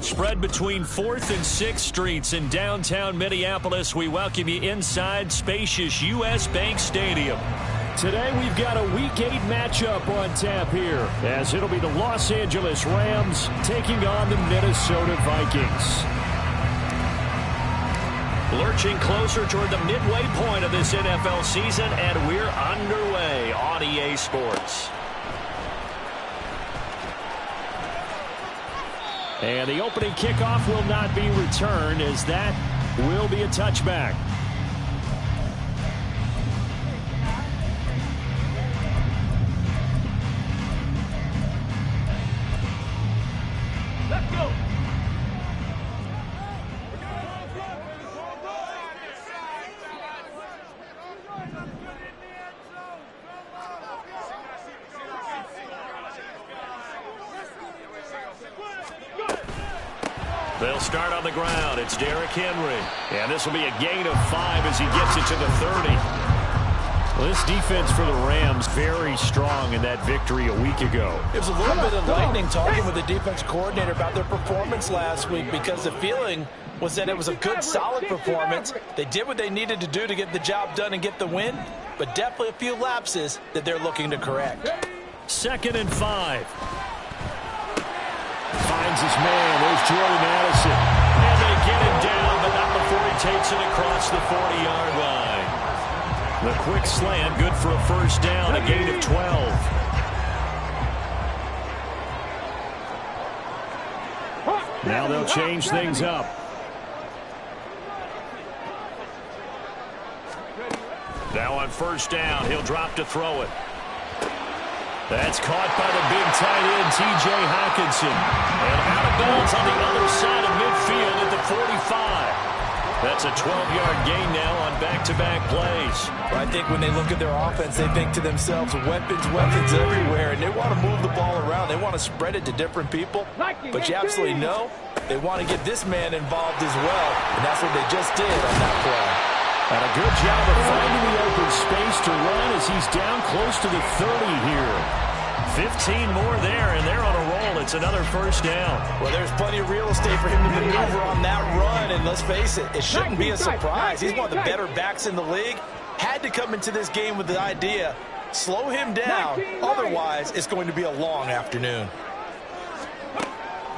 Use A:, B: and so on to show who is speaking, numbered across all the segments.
A: Spread between 4th and 6th Streets in downtown Minneapolis. We welcome you inside spacious U.S. Bank Stadium. Today we've got a Week 8 matchup on tap here, as it'll be the Los Angeles Rams taking on the Minnesota Vikings. Lurching closer toward the midway point of this NFL season, and we're underway on EA Sports. And the opening kickoff will not be returned, as that will be a touchback.
B: Let's go.
A: They'll start on the ground. It's Derrick Henry. And this will be a gain of 5 as he gets it to the 30. Well, this defense for the Rams very strong in that victory a week ago.
C: It was a little bit enlightening talking with the defense coordinator about their performance last week, because the feeling was that it was a good, solid performance. They did what they needed to do to get the job done and get the win, but definitely a few lapses that they're looking to correct.
A: 2nd and 5. Finds his man. There's Jordan Addison. And they get him down, but not before he takes it across the 40-yard line. The quick slant, good for a first down, a gain of 12. Now they'll change things up. Now on first down, he'll drop to throw it. That's caught by the big tight end, T.J. Hockenson. And out of bounds on the other side of midfield at the 45. That's a 12-yard gain now on back-to-back plays.
C: Well, I think when they look at their offense, they think to themselves, weapons everywhere, and they want to move the ball around. They want to spread it to different people. But you absolutely know they want to get this man involved as well, and that's what they just did on that play.
A: And a good job of finding the open space to run as he's down close to the 30 here. 15 more there, and they're on a roll. It's another first down.
C: Well, there's plenty of real estate for him to maneuver on that run, and let's face it, it shouldn't be a surprise. He's one of the better backs in the league. Had to come into this game with the idea, slow him down, otherwise it's going to be a long afternoon.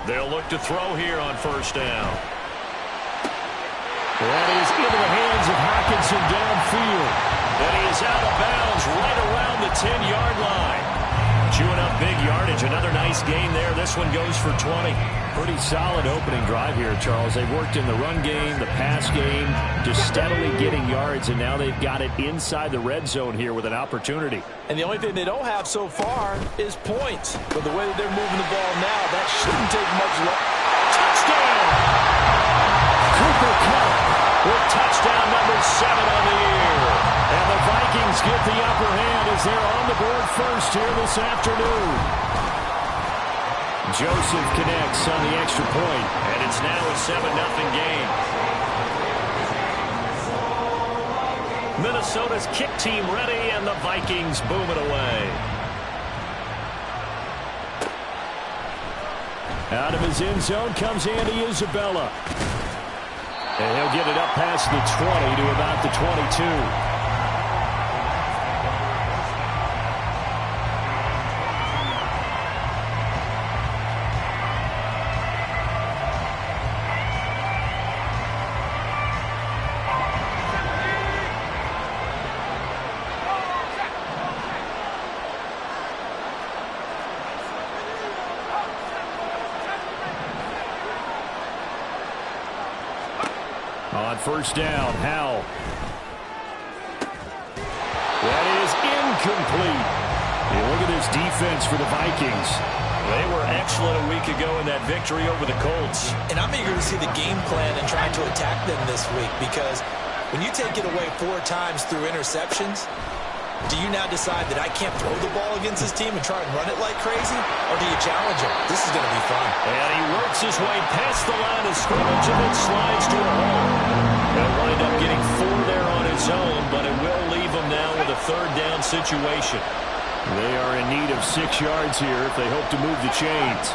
A: They'll look to throw here on first down. That is into the hands of Hockenson downfield. And he is out of bounds right around the 10-yard line. Chewing up big yardage. Another nice gain there. This one goes for 20. Pretty solid opening drive here, Charles. They've worked in the run game, the pass game, just steadily getting yards, and now they've got it inside the red zone here with an opportunity.
C: And the only thing they don't have so far is points. But the way that they're moving the ball now, that shouldn't take much longer.
A: Touchdown! Cooper Kupp with touchdown number 7 on the year. And the Vikings get the upper hand as they're on the board first here this afternoon. Joseph connects on the extra point, and it's now a 7-0 game. Minnesota's kick team ready, and the Vikings boom it away. Out of his end zone comes Andy Isabella. And he'll get it up past the 20 to about the 22. On first down, Howell. That is incomplete. You look at this defense for the Vikings. They were excellent a week ago in that victory over the Colts.
C: And I'm eager to see the game plan and trying to attack them this week, because when you take it away 4 times through interceptions, do you now decide that I can't throw the ball against this team and try and run it like crazy? Or do you challenge him? This is going to be fun.
A: And he works his way past the line of scrimmage and then slides to a hole. He'll wind up getting 4 there on his own, but it will leave him now with a 3rd down situation. They are in need of 6 yards here if they hope to move the chains.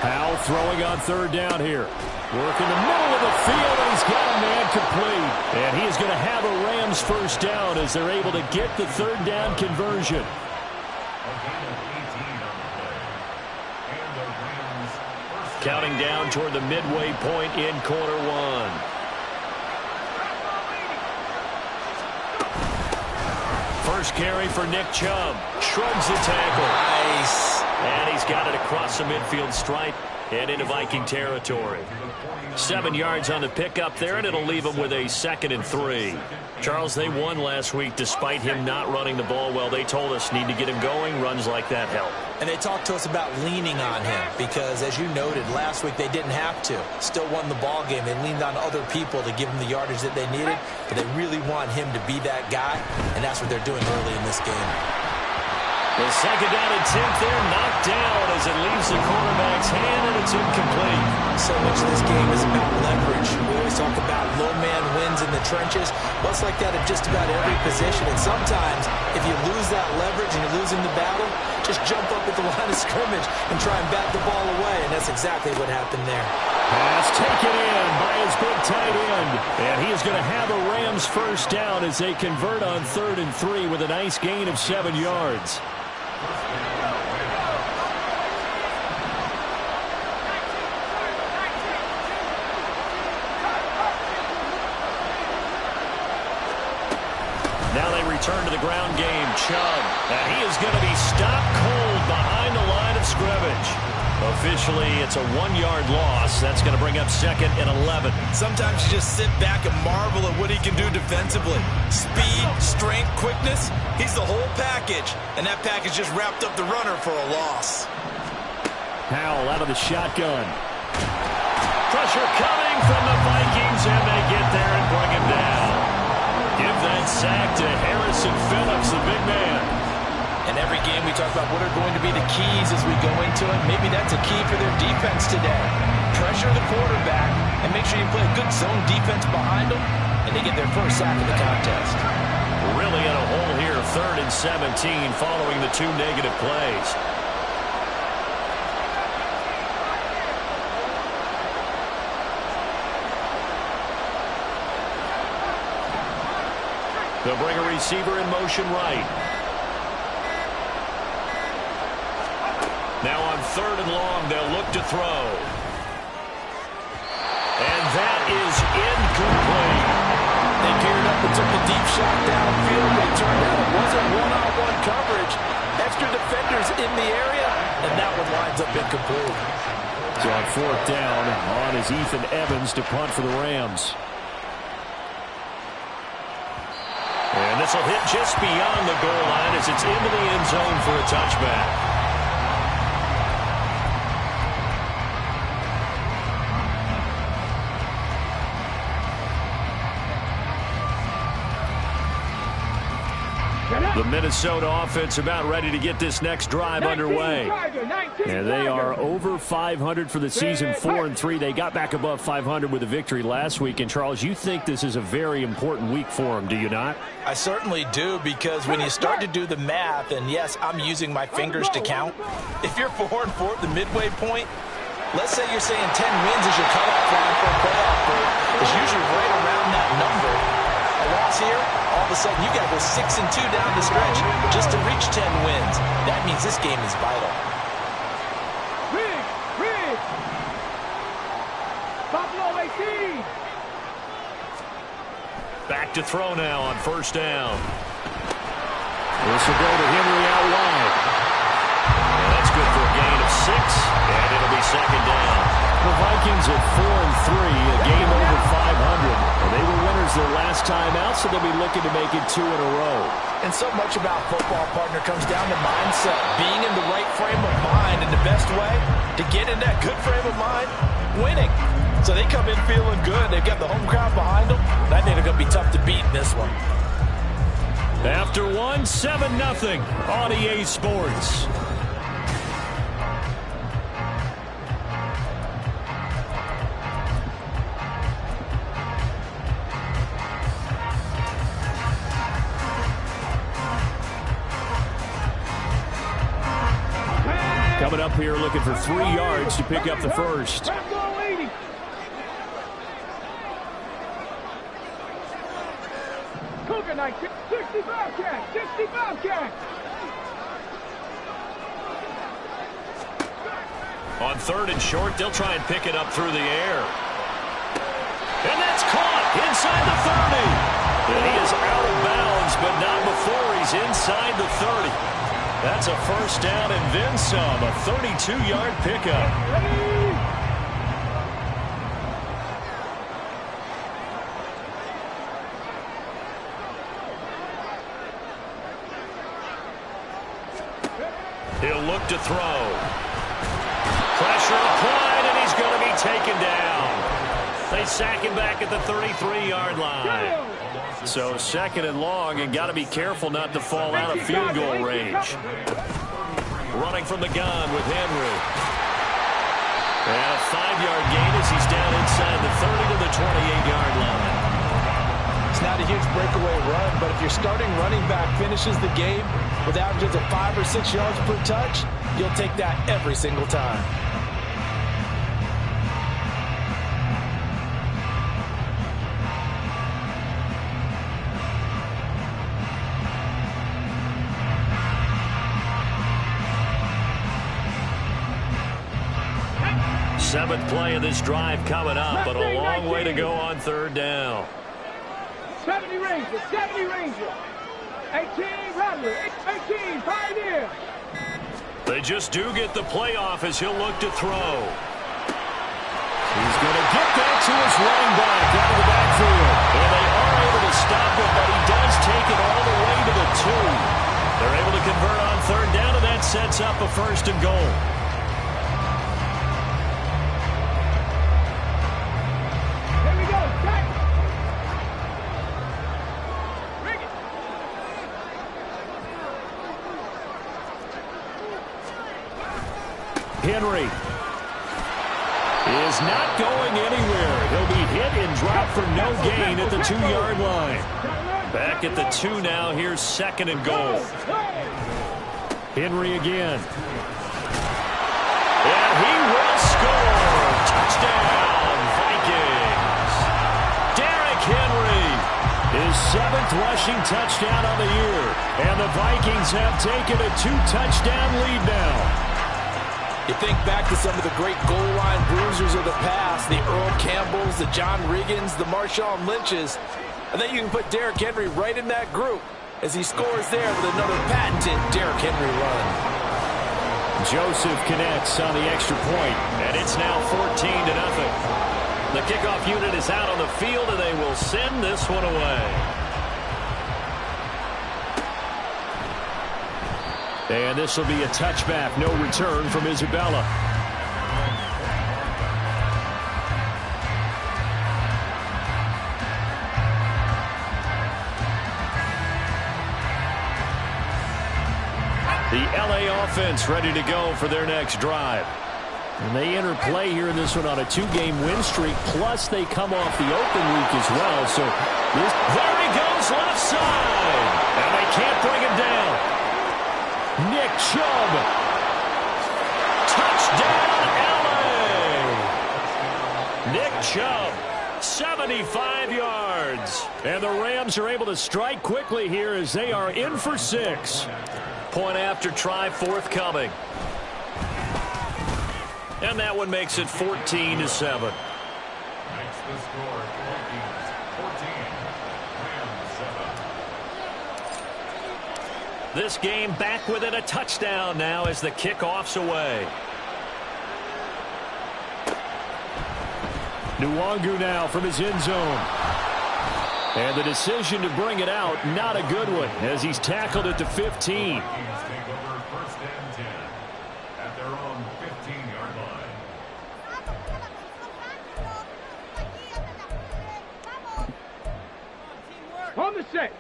A: Powell throwing on third down here. Working the middle of the field, and he's got a man complete. And he is going to have a Rams first down as they're able to get the third down conversion. Counting down toward the midway point in quarter one. First carry for Nick Chubb. Shrugs the tackle.
C: Nice.
A: And he's got it across the midfield stripe and into Viking territory. 7 yards on the pickup there, and it'll leave him with a 2nd and 3. Charles, they won last week despite him not running the ball well. They told us need to get him going. Runs like that help.
C: And they talked to us about leaning on him because, as you noted, last week they didn't have to. Still won the ball game. They leaned on other people to give him the yardage that they needed, but they really want him to be that guy, and that's what they're doing early in this game.
A: The 2nd down and 10th there, knocked down as it leaves the quarterback's hand, and it's incomplete.
C: So much of this game is about leverage. We always talk about low man wins in the trenches. Well, it's like that at just about every position. And sometimes, if you lose that leverage and you're losing the battle, just jump up at the line of scrimmage and try and bat the ball away. And that's exactly what happened there.
A: Pass taken in by his big tight end. And he is going to have a Rams first down as they convert on 3rd and 3 with a nice gain of 7 yards. Now they return to the ground game. Chubb. And he is going to be stopped cold behind the line of scrimmage. Officially, it's a 1-yard loss. That's going to bring up 2nd and 11.
C: Sometimes you just sit back and marvel at what he can do defensively. Speed, strength, quickness. He's the whole package. And that package just wrapped up the runner for a loss.
A: Powell out of the shotgun. Pressure coming from the Vikings, and they get there and bring him down. Give that sack to Harrison Phillips, the big man. In every game, we talk about what are going to be the keys as we go into it. Maybe that's a key for their defense today. Pressure the quarterback and make sure you play a good zone defense behind them, and they get their first sack of the contest. Really in a hole here, 3rd and 17 following the 2 negative plays. They'll bring a receiver in motion right. Now on 3rd and long, they'll look to throw. And that is incomplete. They geared up and took a deep shot downfield, but it turned out it wasn't one-on-one coverage. Extra defenders in the area, and that one winds up incomplete. So on 4th down, on is Ethan Evans to punt for the Rams. And this will hit just beyond the goal line as it's into the end zone for a touchback. The Minnesota offense about ready to get this next drive underway. And they are over 500 for the season, 4-3. They got back above 500 with a victory last week. And, Charles, you think this is a very important week for them, do you not? I certainly do, because when you start to do the math, and, yes, I'm using my fingers to count. If you're 4-4 at the midway point, let's say you're saying 10 wins is your cutoff line for a playoff berth. It's usually right around that number. A loss here, all of a sudden you got to go 6-2 down the stretch just to reach 10 wins. That means this game is vital. Back to throw now on 1st down. This will go to Henry out wide. And that's good for a gain of 6, and it'll be 2nd down. The Vikings at 4-3, a game over 500. And they were winners their last time out, so they'll be looking to make it 2 in a row. And so much about football, partner, comes down to mindset. Being in the right frame of mind, and the best way to get in that good frame of mind, winning. So they come in feeling good. They've got the home crowd behind them. I think they're going to be tough to beat in this one. After 1, 7-0 on EA Sports. coming up here looking for 3 yards to pick up the first.
B: Cougar 19, 65 catch, 65 catch.
A: On 3rd and short, they'll try and pick it up through the air. And that's caught inside the 30. And he is out of bounds, but not before he's inside the 30. That's a first down and then some, a 32-yard pickup. He'll look to throw. Pressure applied, and he's going to be taken down. They sack him back at the 33-yard line. So 2nd and long, and got to be careful not to fall out of field goal range. Running from the gun with Henry. And a 5-yard gain as he's down inside the 30 to the 28-yard line.
C: It's not a huge breakaway run, but if your starting running back finishes the game with averages of 5 or 6 yards per touch, you'll take that every single time.
A: Seventh play of this drive coming up, but a long way to go on 3rd down.
B: 70 Ranger, 70 Ranger. 18 Rattler, 18 Pioneer.
A: They just do get the playoff as he'll look to throw. He's going to get that to his running back out of the backfield. And they are able to stop it, but he does take it all the way to the 2. They're able to convert on 3rd down, and that sets up a 1st and goal. Henry is not going anywhere. He'll be hit and dropped for no gain at the 2-yard line. Back at the 2 now. Here's 2nd and goal. Henry again. And he will score. Touchdown, Vikings. Derrick Henry, his 7th rushing touchdown on the year. And the Vikings have taken a 2-touchdown lead now.
C: You think back to some of the great goal line bruisers of the past, the Earl Campbells, the John Riggins, the Marshawn Lynches. I think you can put Derrick Henry right in that group as he scores there with another patented Derrick Henry run.
A: Joseph connects on the extra point, and it's now 14-0. The kickoff unit is out on the field, and they will send this one away. And this will be a touchback, no return from Isabella. The LA offense ready to go for their next drive. And they enter play here in this one on a 2-game win streak, plus they come off the open week as well. So there he goes left side, and they can't bring him down. Nick Chubb. Touchdown, LA. Nick Chubb, 75 yards. And the Rams are able to strike quickly here as they are in for 6. Point after try forthcoming. And that one makes it 14-7.
D: Makes the score 14.
A: This game back within a touchdown now as the kickoff's away. Nwangu now from his end zone. And the decision to bring it out, not a good one, as he's tackled at the 15.
D: Take over 1st and 10 at their own 15-yard line.
B: On the set.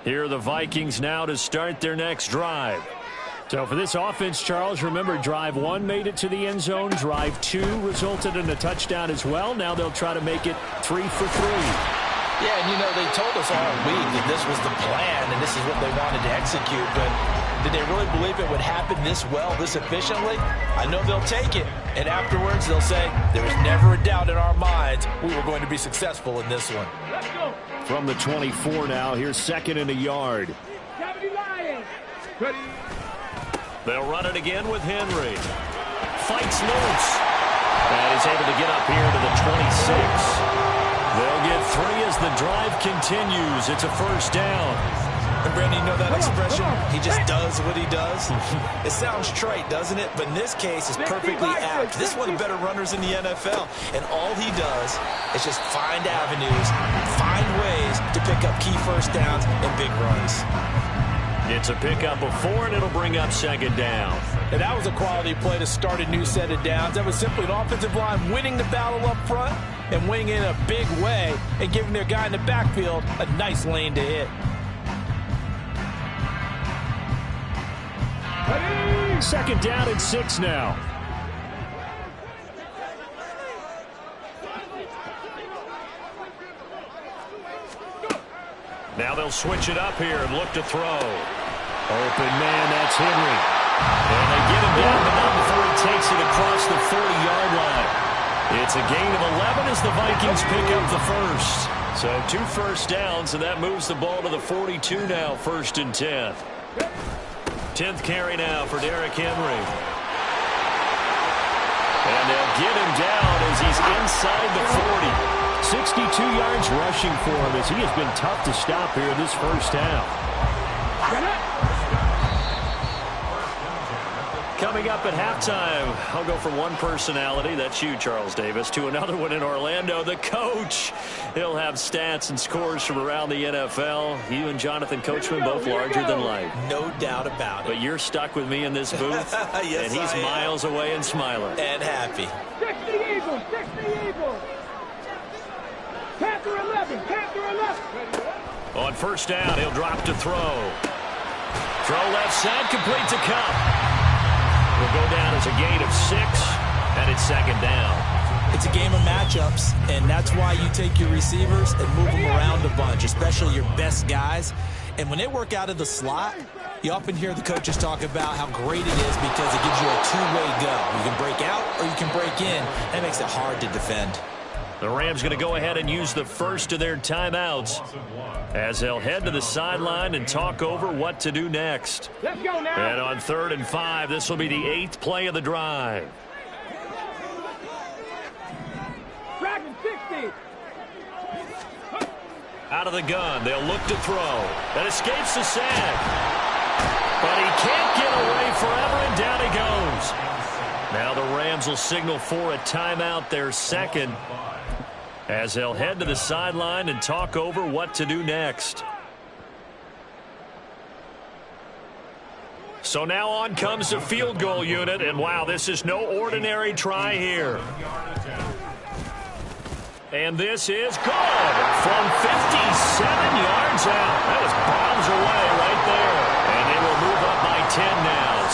A: Here are the Vikings now to start their next drive. So for this offense, Charles, remember drive 1 made it to the end zone. Drive 2 resulted in a touchdown as well. Now they'll try to make it 3 for 3.
C: Yeah, and you know, they told us all week that this was the plan and this is what they wanted to execute, but Did they really believe it would happen this well, this efficiently? I know they'll take it, and afterwards they'll say, there was never a doubt in our minds we were going to be successful in this one.
B: Let's go.
A: From the 24 now, here's 2nd and a yard.
B: 70 Lions. Ready.
A: They'll run it again with Henry. Fights loose. And he's able to get up here to the 26. They'll get 3 as the drive continues. It's a first down.
C: And Brandon, you know that expression? He just does what he does. It sounds trite, doesn't it? But in this case, it's perfectly apt. This is one of the better runners in the NFL. And all he does is just find avenues, find ways to pick up key first downs and big runs.
A: It's a pickup of 4, and it'll bring up 2nd down.
C: And that was a quality play to start a new set of downs. That was simply an offensive line winning the battle up front and winning in a big way and giving their guy in the backfield a nice lane to hit.
B: Ready.
A: 2nd down and 6 now. Now they'll switch it up here and look to throw. Open man, that's Henry. And they get him down, but not before he takes it across the 40-yard line. It's a gain of 11 as the Vikings pick up the first. So 2 first downs, and that moves the ball to the 42 now, 1st and 10. 10th carry now for Derrick Henry. And they'll get him down as he's inside the 40. 62 yards rushing for him as he has been tough to stop here this first half. Coming up at halftime, I'll go from one personality, that's you, Charles Davis, to another one in Orlando, the coach. He'll have stats and scores from around the NFL. You and Jonathan Coachman both larger than life.
C: No doubt about it.
A: But you're stuck with me in this booth,
C: yes,
A: and he's miles away and smiling.
C: And happy.
B: 60 Eagles, 60 Eagles. Panther 11, Panther 11.
A: On first down, he'll drop to throw. Throw left side, complete to Cup. Will go down as a gain of 6, and it's 2nd down.
C: It's a game of matchups, and that's why you take your receivers and move them around a bunch, especially your best guys. And when they work out of the slot, you often hear the coaches talk about how great it is because it gives you a two-way go. You can break out or you can break in. That makes it hard to defend.
A: The Rams going to go ahead and use the first of their timeouts as they'll head to the sideline and talk over what to do next.
B: Let's go now.
A: And on 3rd and 5, this will be the 8th play of the drive.
B: Dragon 60.
A: Out of the gun, they'll look to throw. That escapes the sack. But he can't get away forever, and down he goes. Now the Rams will signal for a timeout, their second, as they'll head to the sideline and talk over what to do next. So now on comes the field goal unit, and wow, this is no ordinary try here. And this is good from 57 yards out. That was bombs away right there. And they will move up by 10 now,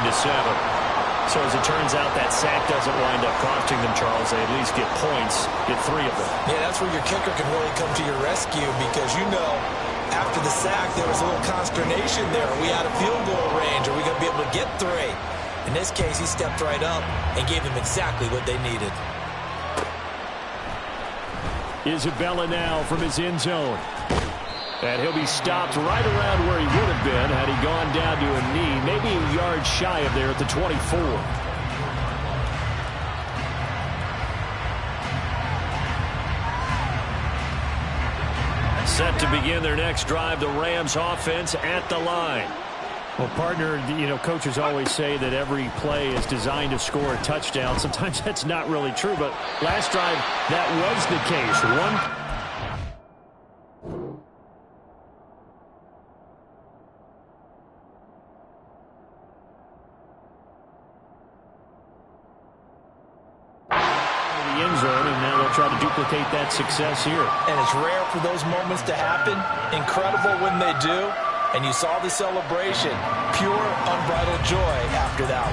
A: 17-7. So as it turns out, that sack doesn't wind up costing them, Charles. They at least get points, get 3 of them.
C: Yeah, that's where your kicker can really come to your rescue because, you know, after the sack, there was a little consternation there. Are we out of field goal range? Are we going to be able to get 3? In this case, he stepped right up and gave them exactly what they needed.
A: Isabella now from his end zone. And he'll be stopped right around where he would have been had he gone down to a knee, maybe a yard shy of there at the 24. Set to begin their next drive, the Rams offense at the line. Well, partner, you know, coaches always say that every play is designed to score a touchdown. Sometimes that's not really true, but last drive, that was the case. End zone, and now they'll try to duplicate that success here.
C: And it's rare for those moments to happen. Incredible when they do. And you saw the celebration. Pure, unbridled joy after that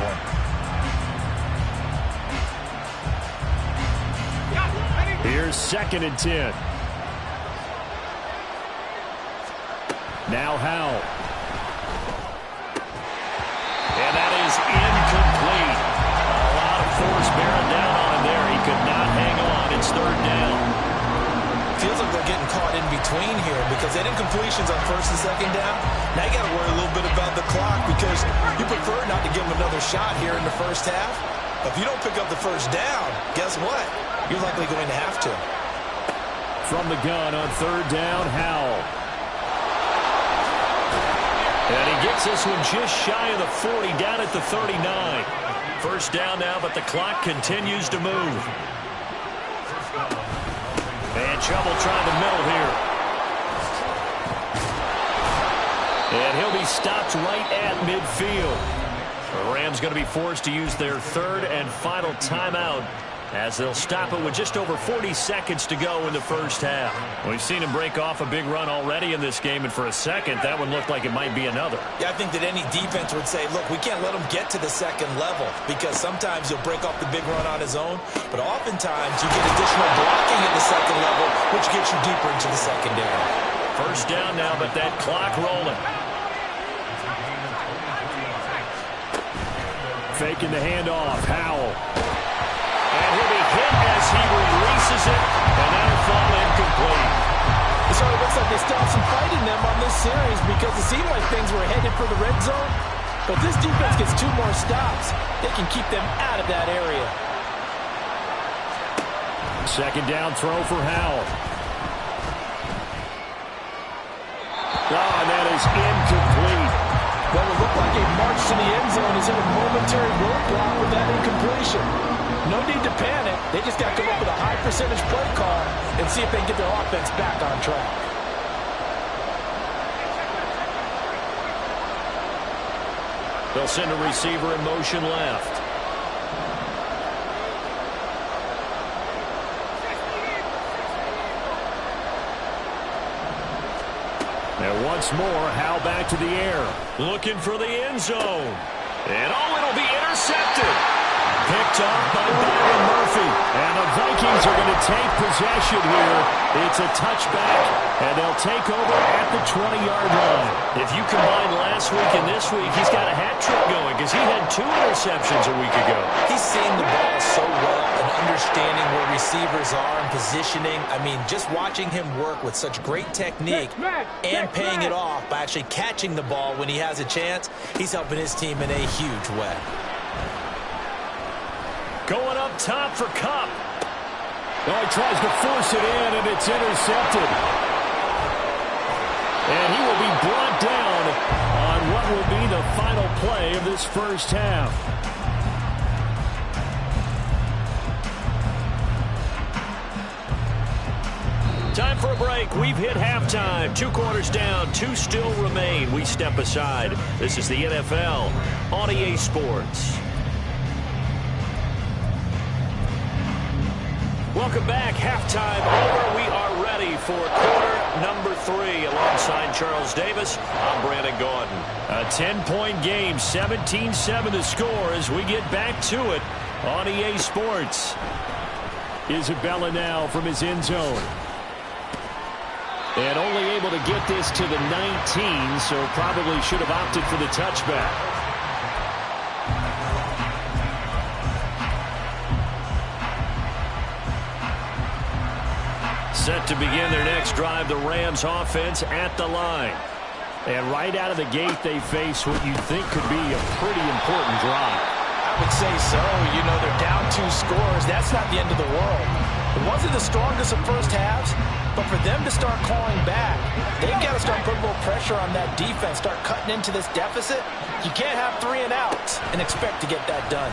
C: one.
A: Here's 2nd and 10. Now Howell. third down.
C: Feels like they're getting caught in between here because they didn't completions on first and second down. Now you got to worry a little bit about the clock because you prefer not to give them another shot here in the first half. But if you don't pick up the first down, guess what? You're likely going to have to.
A: From the gun on third down, Howell. And he gets this one just shy of the 40, down at the 39. First down now, but the clock continues to move. And trouble trying the middle here. And he'll be stopped right at midfield. The Rams going to be forced to use their third and final timeout as they'll stop it with just over 40 seconds to go in the first half. We've seen him break off a big run already in this game, and for a second, that one looked like it might be another.
C: Yeah, I think that any defense would say, look, we can't let him get to the second level because sometimes he'll break off the big run on his own, but oftentimes you get additional blocking at the second level, which gets you deeper into the secondary.
A: First down now, but that clock rolling. Faking the handoff, Howell. And he'll be hit as he releases it, and that'll fall incomplete.
C: It sort of looks like they still have some fight in them on this series because it seemed like things were headed for the red zone. But this defense gets 2 more stops. They can keep them out of that area.
A: Second down throw for Howell. Oh, and that is incomplete.
C: What would look like a march to the end zone is in a momentary roadblock with that incompletion. No need to panic. They just got to come up with a high percentage play call and see if they can get their offense back on track.
A: They'll send a receiver in motion left. And once more, Howell back to the air. Looking for the end zone. And it'll be intercepted. Picked off by Byron Murphy. And the Vikings are going to take possession here. It's a touchback, and they'll take over at the 20-yard line. If you combine last week and this week, he's got a hat trick going because he had 2 interceptions a week ago.
C: He's seeing the ball so well and understanding where receivers are and positioning. I mean, just watching him work with such great technique and paying it off by actually catching the ball when he has a chance, he's helping his team in a huge way.
A: Going up top for Kupp. Oh, he tries to force it in, and it's intercepted. And he will be brought down on what will be the final play of this first half. Time for a break. We've hit halftime. 2 quarters down, 2 still remain. We step aside. This is the NFL on EA Sports. Welcome back. Halftime over. We are ready for quarter number 3. Alongside Charles Davis, I'm Brandon Gordon. A 10-point game, 17-7 to score as we get back to it on EA Sports. Isabella now from his end zone. And only able to get this to the 19, so probably should have opted for the touchback. Set to begin their next drive, the Rams offense at the line. And right out of the gate, they face what you think could be a pretty important drive.
C: I would say so. You know, they're down 2 scores. That's not the end of the world. It wasn't the strongest of first halves, but for them to start clawing back, they've got to start putting a little pressure on that defense, start cutting into this deficit. You can't have 3 and outs and expect to get that done.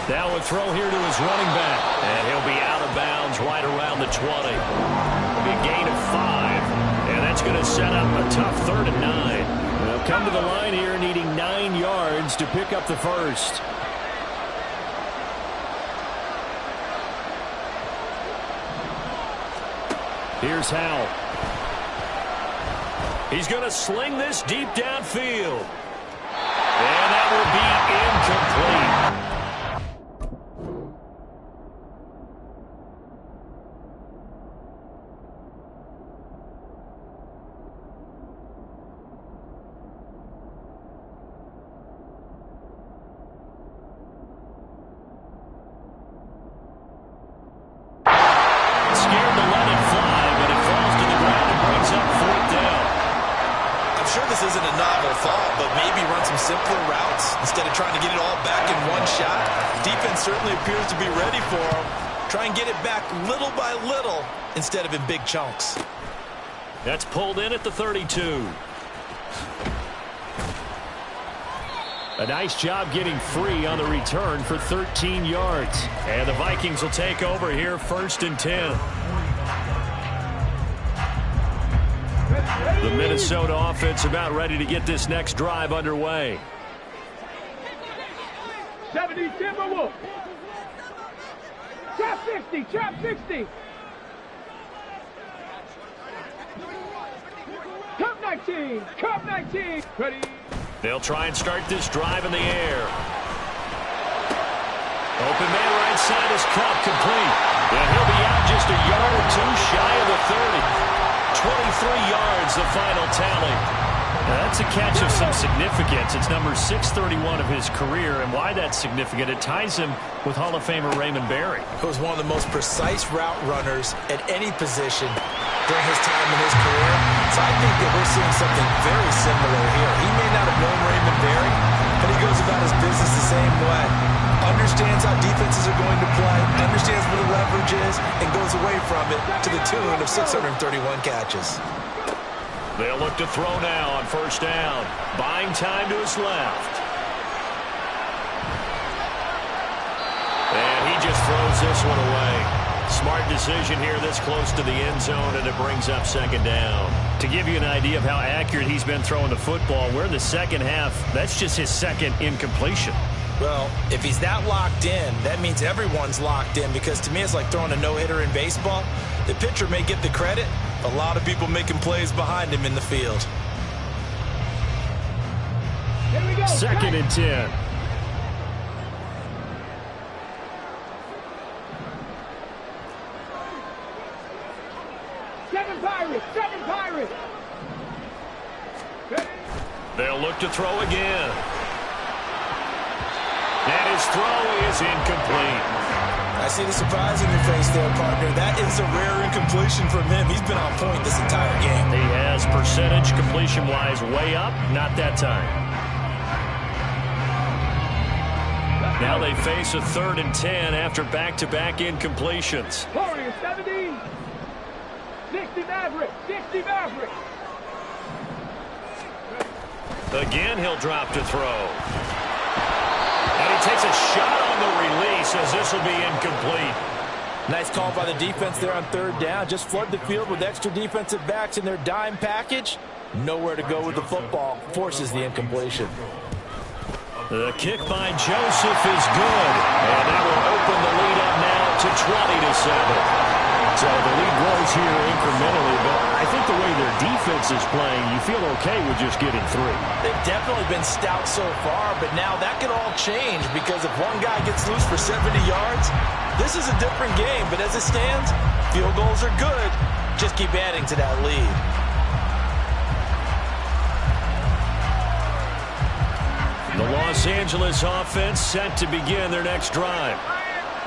A: Now a throw here to his running back. And he'll be out of bounds right around the 20. It'll be a gain of 5. And that's going to set up a tough 3rd and 9. They'll come to the line here needing 9 yards to pick up the first. Here's Howell. He's going to sling this deep downfield. And that will be incomplete.
C: isn't a novel thought, but maybe run some simpler routes instead of trying to get it all back in one shot. Defense certainly appears to be ready for him. Try and get it back little by little instead of in big chunks.
A: That's pulled in at the 32. A nice job getting free on the return for 13 yards. And the Vikings will take over here, 1st and 10. The Minnesota offense about ready to get this next drive underway.
B: 70 Timberwolves. Trap 60, trap 60. Cup 19, cup 19. Ready.
A: They'll try and start this drive in the air. Open man right side is Cup, complete. And he'll be out just a yard or two shy of the 30. 23 yards, the final tally. Now that's a catch of some significance. It's number 631 of his career, and why that's significant, it ties him with Hall of Famer Raymond Berry.
C: He was one of the most precise route runners at any position during his time in his career. So I think that we're seeing something very similar here. He may not have known Raymond Berry, but he goes about his business the same way. Understands how defenses are going to play, understands where the leverage is, and goes away from it to the tune of 631 catches.
A: They'll look to throw now on 1st down. Buying time to his left. And he just throws this one away. Smart decision here this close to the end zone, and it brings up 2nd down. To give you an idea of how accurate he's been throwing the football, we're in the second half. That's just his 2nd incompletion.
C: Well, if he's that locked in, that means everyone's locked in, because to me it's like throwing a no-hitter in baseball. The pitcher may get the credit, a lot of people making plays behind him in the field.
B: Here we go.
A: 2nd and 10.
B: Seven Pirates.
A: They'll look to throw again. And his throw is incomplete.
C: I see the surprise in your face there, partner. That is a rare incompletion from him. He's been on point this entire game.
A: He has percentage completion-wise way up. Not that time. Now they face a 3rd and 10 after back-to-back incompletions.
B: Warriors 70. 60 Maverick. 60 Maverick.
A: Again, he'll drop to throw. And he takes a shot on the release as this will be incomplete.
C: Nice call by the defense there on 3rd down. Just flood the field with extra defensive backs in their dime package. Nowhere to go with the football. Forces the incompletion.
A: The kick by Joseph is good. And that will open the lead up now to 20-7. So the lead grows here incrementally, but I think the way their defense is playing, you feel okay with just getting 3.
C: They've definitely been stout so far, but now that could all change, because if one guy gets loose for 70 yards, this is a different game. But as it stands, field goals are good. Just keep adding to that lead.
A: The Los Angeles offense set to begin their next drive.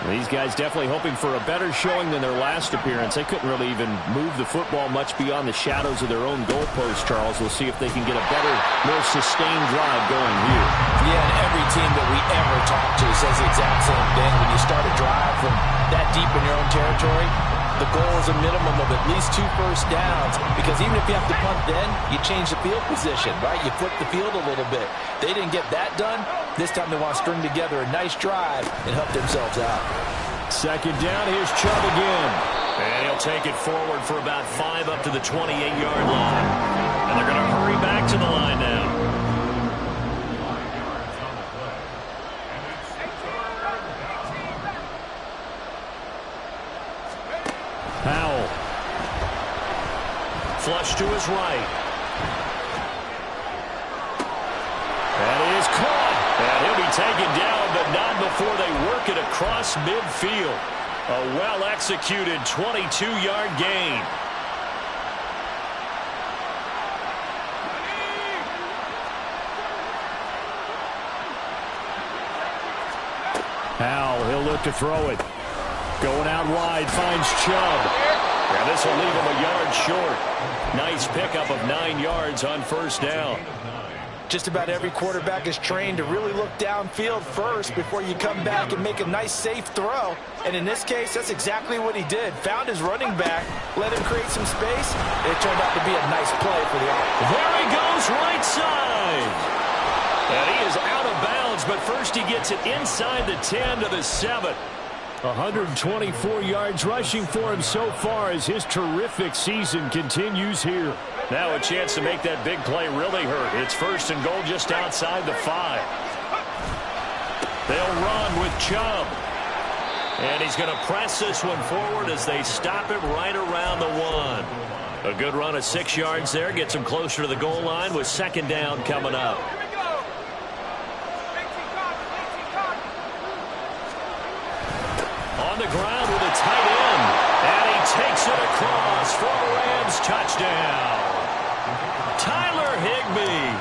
A: These guys definitely hoping for a better showing than their last appearance. They couldn't really even move the football much beyond the shadows of their own goalpost, Charles. We'll see if they can get a better, more sustained drive going here.
C: Yeah, and every team that we ever talk to says the exact same thing. When you start a drive from that deep in your own territory, the goal is a minimum of at least 2 first downs, because even if you have to punt then, you change the field position, right? You flip the field a little bit. They didn't get that done. This time they want to string together a nice drive and help themselves out.
A: 2nd down, here's Chubb again. And he'll take it forward for about 5 up to the 28-yard line. And they're going to hurry back to the line now. Powell. Flush to his right. That is caught. And he'll be taken down, but not before they work it across midfield. A well-executed 22-yard gain. Powell, he'll look to throw it. Going out wide, finds Chubb. Yeah, this will leave him a yard short. Nice pickup of 9 yards on first down.
C: Just about every quarterback is trained to really look downfield first before you come back and make a nice, safe throw. And in this case, that's exactly what he did. Found his running back, let him create some space. It turned out to be a nice play for the offense.
A: There he goes, right side. And he is out of bounds, but first he gets it inside the 10 to the 7.
E: 124 yards rushing for him so far as his terrific season continues here.
A: Now a chance to make that big play really hurt. It's first and goal just outside the 5. They'll run with Chubb. And he's going to press this one forward as they stop him right around the 1. A good run of 6 yards there. Gets him closer to the goal line with second down coming up. On the ground with a tight end. And he takes it across for a Rams touchdown. Tyler Higbee,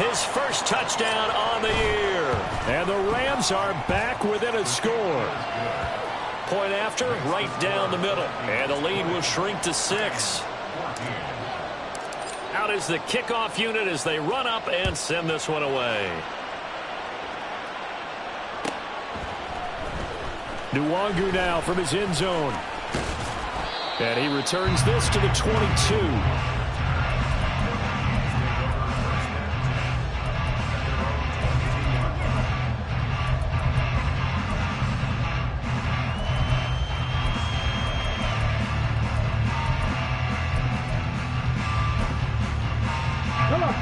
A: his first touchdown on the year.
E: And the Rams are back within a score.
A: Point after, right down the middle. And the lead will shrink to 6. Out is the kickoff unit as they run up and send this one away.
E: Nwangu now from his end zone. And he returns this to the 22.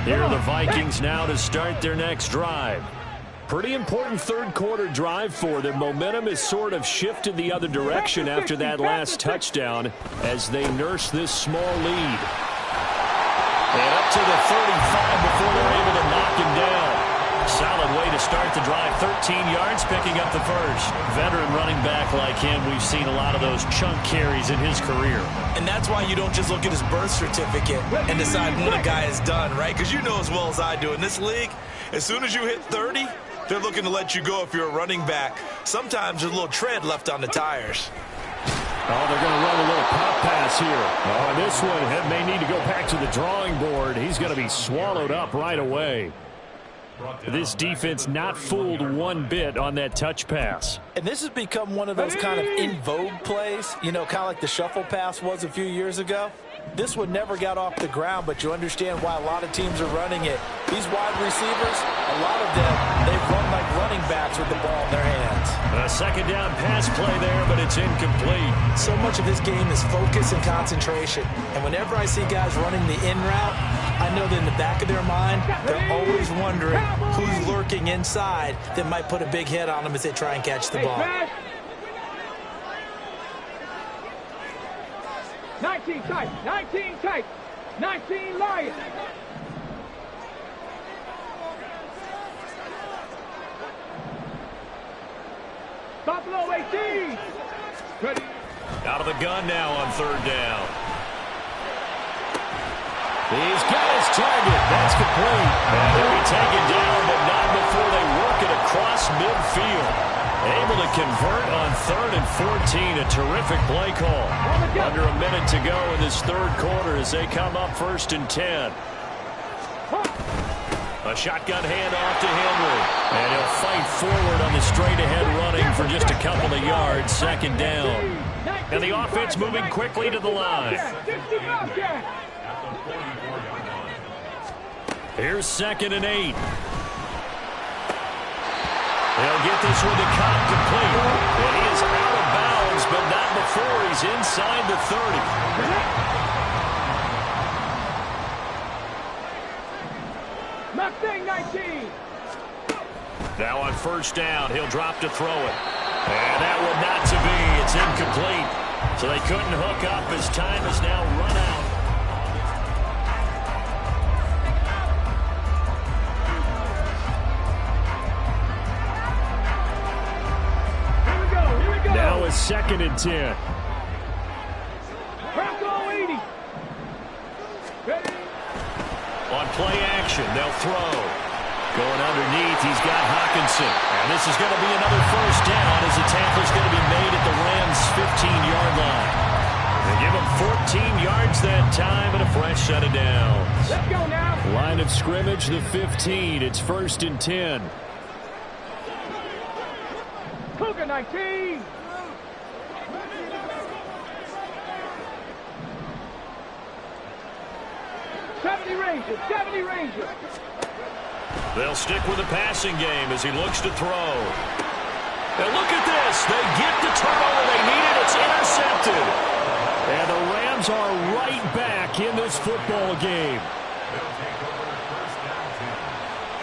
A: Here are the Vikings now to start their next drive.
E: Pretty important third quarter drive for them. Momentum has sort of shifted the other direction after that last touchdown as they nurse this small lead.
A: And up to the 35 before they're able to knock him down. Solid way to start the drive. 13 yards picking up the first. Veteran running back like him, we've seen a lot of those chunk carries in his career.
C: And that's why you don't just look at his birth certificate and decide when a guy is done, right? Because you know as well as I do, in this league, as soon as you hit 30, they're looking to let you go if you're a running back. Sometimes there's a little tread left on the tires.
E: Oh, they're going to run a little pop pass here. Oh, and this one may need to go back to the drawing board. He's going to be swallowed up right away. This defense not fooled one bit on that touch pass.
C: And this has become one of those kind of in vogue plays, you know, kind of like the shuffle pass was a few years ago. This one never got off the ground, but you understand why a lot of teams are running it. These wide receivers, a lot of them, they've run like running backs with the ball in their hands.
A: A second down pass play there, but it's incomplete.
C: So much of this game is focus and concentration. And whenever I see guys running the in route, I know that in the back of their mind, they're always wondering who's lurking inside that might put a big hit on them as they try and catch the ball.
B: 19 tight, 19 tight, 19 Lions. Buffalo 18. Ready.
A: Out of the gun now on third down.
E: He's got his target. That's complete.
A: And they'll be taken down, but not before they work it across midfield. Able to convert on 3rd and 14. A terrific play call. Under a minute to go in this third quarter as they come up 1st and 10. A shotgun handoff to Henry. And he'll fight forward on the straight-ahead running for just a couple of yards. Second down. And the offense moving quickly to the line. Here's 2nd and 8. They'll get this one to Cobb complete. And he is out of bounds, but not before he's inside the 30.
B: Mustang 19.
A: Now on first down, he'll drop to throw it. And that one not to be. It's incomplete. So they couldn't hook up as time has now run out.
E: Now it's 2nd and 10.
B: Bronco 80. Ready.
A: On play action, they'll throw. Going underneath, he's got Hawkinson. And this is going to be another first down as the tackle's going to be made at the Rams' 15-yard line. They give him 14 yards that time and a fresh set of downs.
B: Let's go now.
E: Line of scrimmage, the 15. It's 1st and 10.
B: Cougar 19. Seventy Rangers.
A: They'll stick with the passing game as he looks to throw. And look at this. They get the turnover they needed. It's intercepted.
E: And the Rams are right back in this football game.
D: They'll take over the first down team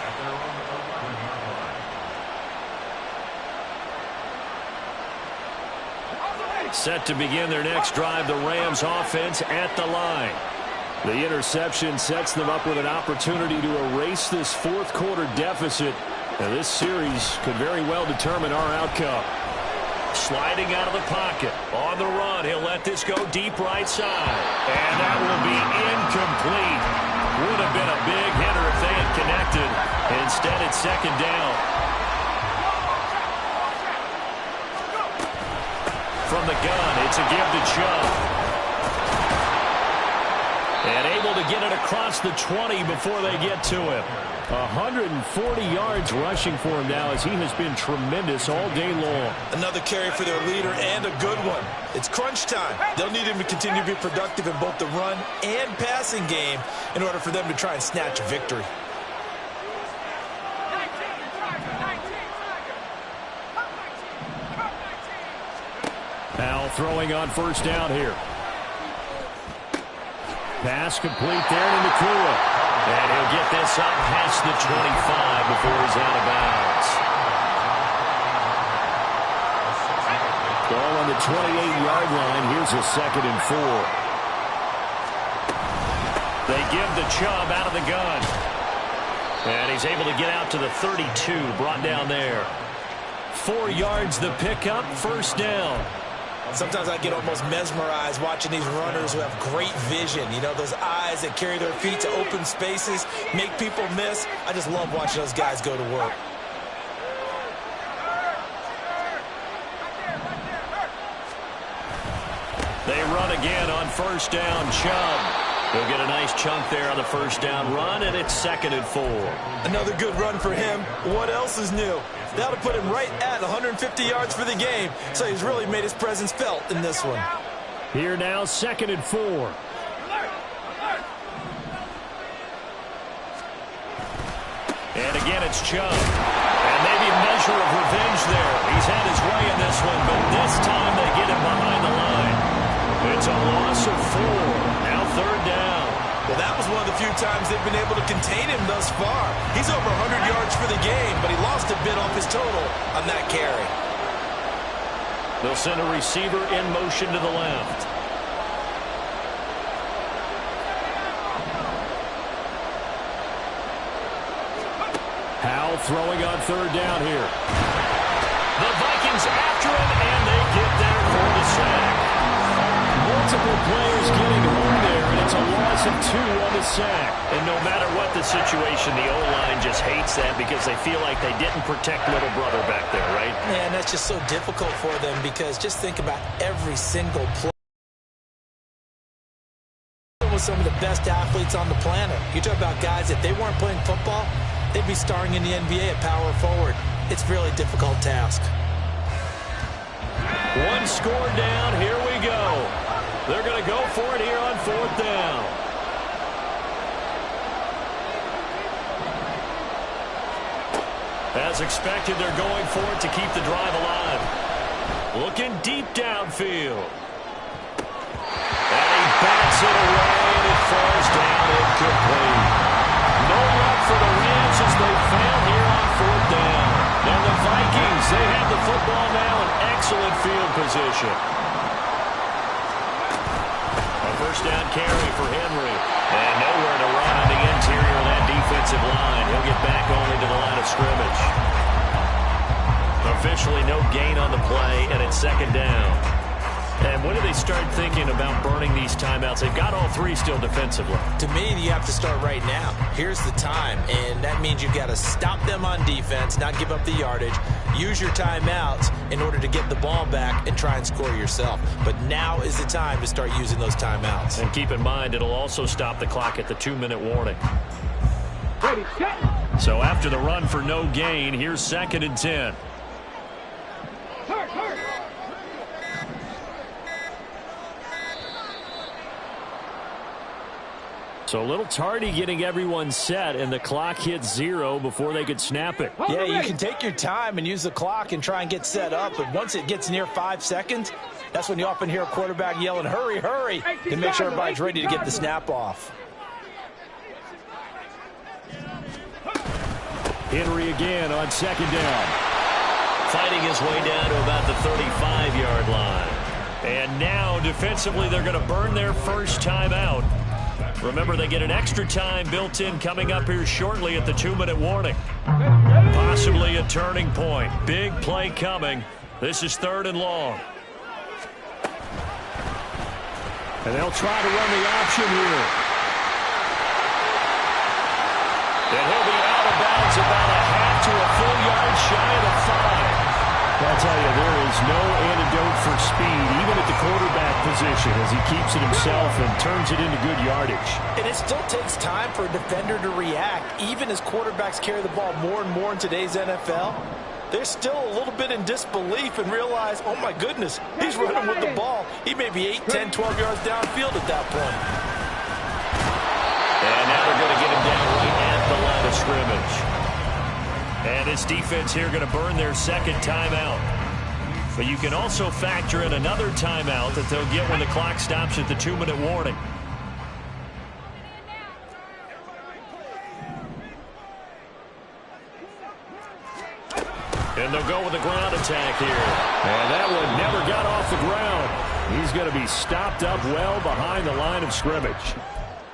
D: at their own 11-yard line.
A: Set to begin their next drive, the Rams offense at the line.
E: The interception sets them up with an opportunity to erase this fourth quarter deficit. And this series could very well determine our outcome.
A: Sliding out of the pocket. On the run, he'll let this go deep right side. And that will be incomplete. Would have been a big hitter if they had connected. Instead, it's second down. From the gun, it's a give to Chubb. And able to get it across the 20 before they get to him.
E: 140 yards rushing for him now as he has been tremendous all day long.
C: Another carry for their leader and a good one. It's crunch time. They'll need him to continue to be productive in both the run and passing game in order for them to try and snatch a victory.
E: Now throwing on first down here. Pass complete there to Nakua.
A: And he'll get this up past the 25 before he's out of bounds.
E: Ball on the 28-yard line. Here's a 2nd and 4.
A: They give the Chubb out of the gun. And he's able to get out to the 32, brought down there. 4 yards the pickup, first down.
C: Sometimes I get almost mesmerized watching these runners who have great vision. You know, those eyes that carry their feet to open spaces, make people miss. I just love watching those guys go to work.
A: They run again on first down, Chubb. He'll get a nice chunk there on the first down run, and it's 2nd and 4.
C: Another good run for him. What else is new? That'll put him right at 150 yards for the game, so he's really made his presence felt in this one.
E: Here now, 2nd and 4.
A: And again, it's Chubb. And maybe a measure of revenge there. He's had his way in this one, but this time they get him behind the line. It's a loss of 4. Now 3rd down.
C: Well, that was one of the few times they've been able to contain him thus far. He's over 100 yards for the game, but he lost a bit off his total on that carry.
A: They'll send a receiver in motion to the left.
E: Howell throwing on 3rd down here.
A: The Vikings after him, and they get there for the sack.
E: Multiple players getting home there, and it's a loss of 2 on the sack.
A: And no matter what the situation, the O-line just hates that because they feel like they didn't protect little brother back there, right?
C: Man, that's just so difficult for them because just think about every single play. With some of the best athletes on the planet. You talk about guys, if they weren't playing football, they'd be starring in the NBA at power forward. It's a really difficult task.
A: One score down, here we go. They're going to go for it here on 4th down. As expected, they're going for it to keep the drive alive. Looking deep downfield. And he bats it away, and it falls down incomplete. No luck for the Rams as they fail here on 4th down. And the Vikings, they have the football now in excellent field position. First down carry for Henry. And nowhere to run on the interior of that defensive line. He'll get back only to the line of scrimmage. Officially no gain on the play, and it's 2nd down. And when do they start thinking about burning these timeouts? They've got all 3 still defensively.
C: To me, you have to start right now. Here's the time, and that means you've got to stop them on defense, not give up the yardage. use your timeouts in order to get the ball back and try and score yourself. But now is the time to start using those timeouts.
E: And keep in mind, it'll also stop the clock at the 2-minute warning.
B: Ready, set.
E: So after the run for no gain, here's 2nd and 10.
B: Hurt, hurt.
E: So a little tardy getting everyone set, and the clock hits 0 before they could snap it.
C: Yeah, you can take your time and use the clock and try and get set up, but once it gets near 5 seconds, that's when you often hear a quarterback yelling, hurry, hurry, to make sure everybody's ready to get the snap off.
E: Henry again on 2nd down.
A: Fighting his way down to about the 35-yard line.
E: And now, defensively, they're going to burn their first timeout. Remember, they get an extra time built in coming up here shortly at the 2-minute warning. Possibly a turning point. Big play coming. This is 3rd and long. And they'll try to run the option here. And he'll be out of bounds about a half to a full yard shy of the 5. I'll tell you, there is no antidote for speed, even at the quarterback position, as he keeps it himself and turns it into good yardage.
C: And it still takes time for a defender to react, even as quarterbacks carry the ball more and more in today's NFL. They're still a little bit in disbelief and realize, oh my goodness, he's running with the ball. He may be 8, 10, 12 yards downfield at that point.
A: And now they're going to get him down right at the line of scrimmage.
E: And this defense here going to burn their 2nd timeout. But you can also factor in another timeout that they'll get when the clock stops at the 2-minute warning. And they'll go with the ground attack here. And that one never got off the ground. He's going to be stopped up well behind the line of scrimmage.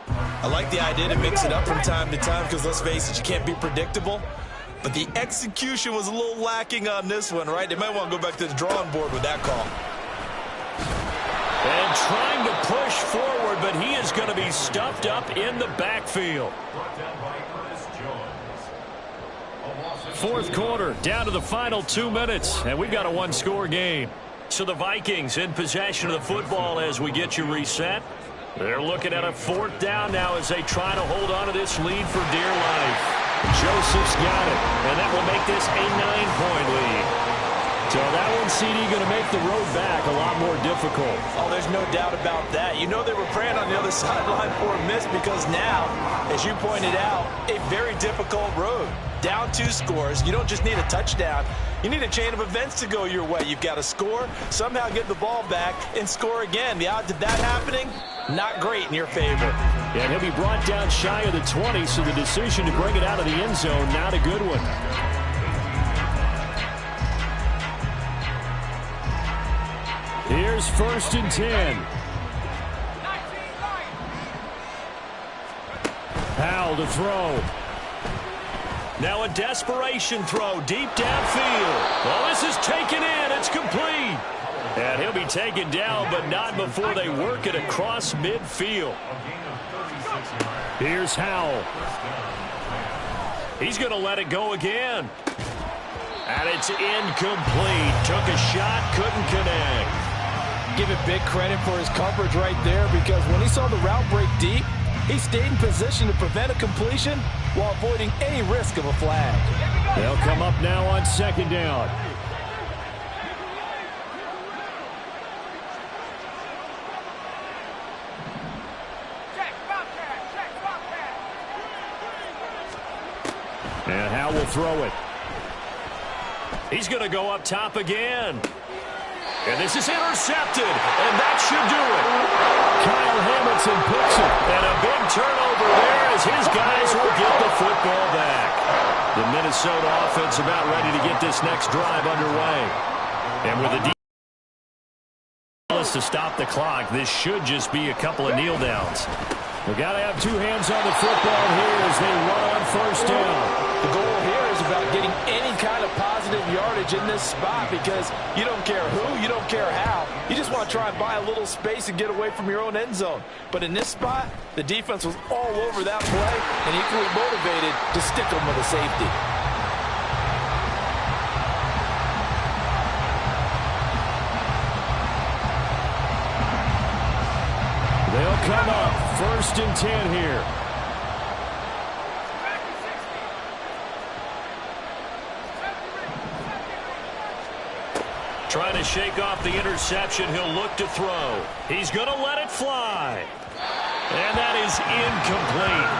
C: I like the idea to mix it up from time to time because, let's face it, you can't be predictable. But the execution was a little lacking on this one, right? They might want to go back to the drawing board with that call.
E: And trying to push forward, but he is going to be stuffed up in the backfield. 4th quarter, down to the final 2 minutes, and we've got a 1-score game. So the Vikings in possession of the football as we get you reset. They're looking at a 4th down now as they try to hold on to this lead for dear life. Joseph's got it, and that will make this a 9-point lead. So that one, CD, going to make the road back a lot more difficult.
C: Oh, there's no doubt about that. You know they were praying on the other sideline for a miss because now, as you pointed out, a very difficult road. Down 2 scores. You don't just need a touchdown. You need a chain of events to go your way. You've got to score, somehow get the ball back, and score again. The odds of that happening, not great in your favor.
E: And he'll be brought down shy of the 20, so the decision to bring it out of the end zone, not a good one. Here's 1st and 10. Powell to throw. Now a desperation throw deep downfield. Well, this is taken in. It's complete. And he'll be taken down, but not before they work it across midfield. Here's Howell. He's going to let it go again. And it's incomplete. Took a shot, couldn't connect.
C: Give it big credit for his coverage right there because when he saw the route break deep, he stayed in position to prevent a completion while avoiding any risk of a flag.
E: They'll come up now on 2nd down. And Howell will throw it. He's going to go up top again. And this is intercepted, and that should do it. Kyle Hamilton picks it, and a big turnover there as his guys will get the football back. The Minnesota offense about ready to get this next drive underway. And with the defense to stop the clock, this should just be a couple of kneel downs. We've got to have 2 hands on the football here as they run on 1st down.
C: The goal here is about getting any kind of positive yardage in this spot because you don't care who, you don't care how. You just want to try and buy a little space and get away from your own end zone. But in this spot, the defense was all over that play and equally motivated to stick them with a safety.
E: will come up. 1st and 10 here. Trying to shake off the interception. He'll look to throw. He's going to let it fly. And that is incomplete.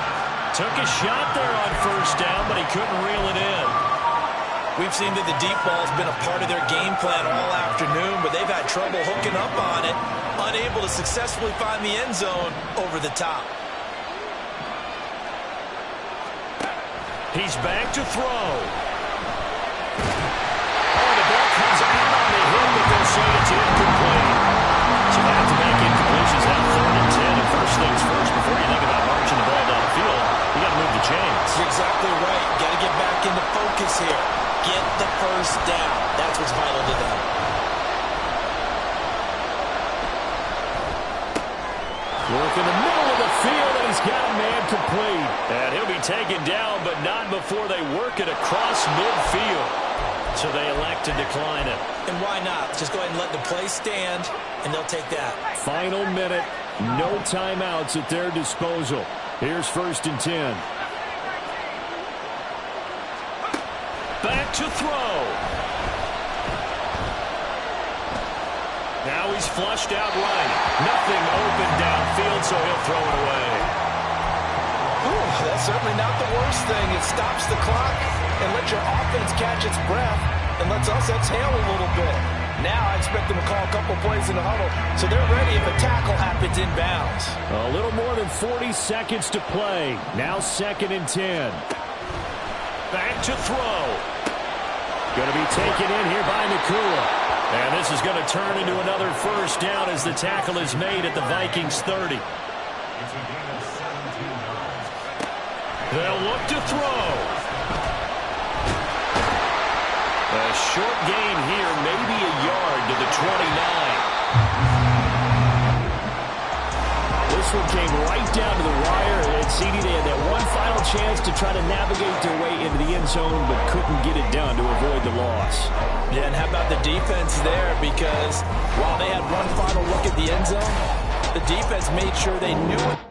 E: Took a shot there on 1st down, but he couldn't reel it in.
C: We've seen that the deep ball has been a part of their game plan all afternoon, but they've had trouble hooking up on it, unable to successfully find the end zone over the top.
E: He's back to throw. Oh, the ball comes out on the hit, but they'll say it's incomplete. So back-to-back incompletions now 3rd and 10. And first things first, before you think about marching the ball down the field, you got to move the chains.
C: You're exactly right. Got to get back into focus here. Get the 1st down. That's what's vital to them.
E: Work in the middle of the field, and he's got a man complete. And he'll be taken down, but not before they work it across midfield. So they elect to decline it.
C: And why not? Just go ahead and let the play stand, and they'll take that.
E: Final minute. No timeouts at their disposal. Here's 1st and 10. Back to throw. Now he's flushed out right. Nothing open downfield, so he'll throw it away.
C: Ooh, that's certainly not the worst thing. It stops the clock and lets your offense catch its breath and lets us exhale a little bit. Now I expect them to call a couple plays in the huddle, so they're ready if a tackle happens inbounds.
E: A little more than 40 seconds to play. Now 2nd and 10. Back to throw. Going to be taken in here by Nakua. And this is going to turn into another 1st down as the tackle is made at the Vikings 30. They'll look to throw. A short gain here, maybe a yard to the 29. This one came right down to the wire. And CD, they had that one final chance to try to navigate their way into the end zone, but couldn't get it done to avoid the loss.
C: Yeah, and how about the defense there? Because while they had one final look at the end zone, the defense made sure they knew it.